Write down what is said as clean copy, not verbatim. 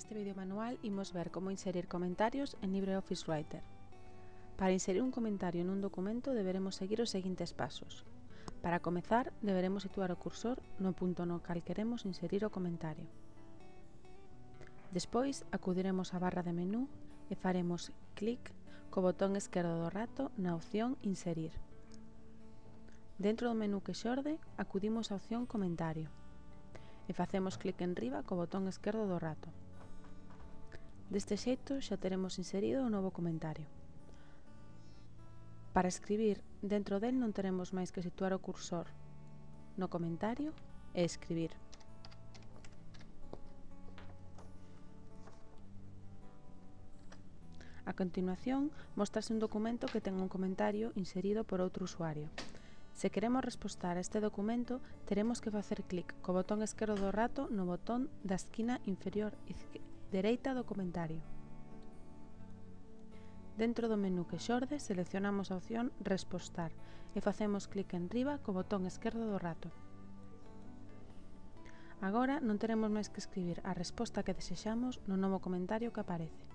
Neste vídeo manual imos ver como inserir comentarios en LibreOffice Writer. Para inserir un comentario nun documento deberemos seguir os seguintes pasos. Para comezar, deberemos situar o cursor no punto no cal queremos inserir o comentario. Despois, acudiremos á barra de menú e faremos clic co botón esquerdo do rato na opción Inserir. Dentro do menú que xorde, acudimos á opción Comentario e facemos clic enriba co botón esquerdo do rato. Deste xeito xa teremos inserido o novo comentario. Para escribir dentro del non teremos máis que situar o cursor no comentario e escribir. A continuación, mostrase un documento que ten un comentario inserido por outro usuario. Se queremos respostar a este documento, teremos que facer clic co botón esquerdo do rato no botón da esquina inferior dereita do comentario. Dentro do menú que xorde, seleccionamos a opción Respostar e facemos clic enriba co botón esquerdo do rato. Agora non teremos máis que escribir a resposta que desexamos no novo comentario que aparece.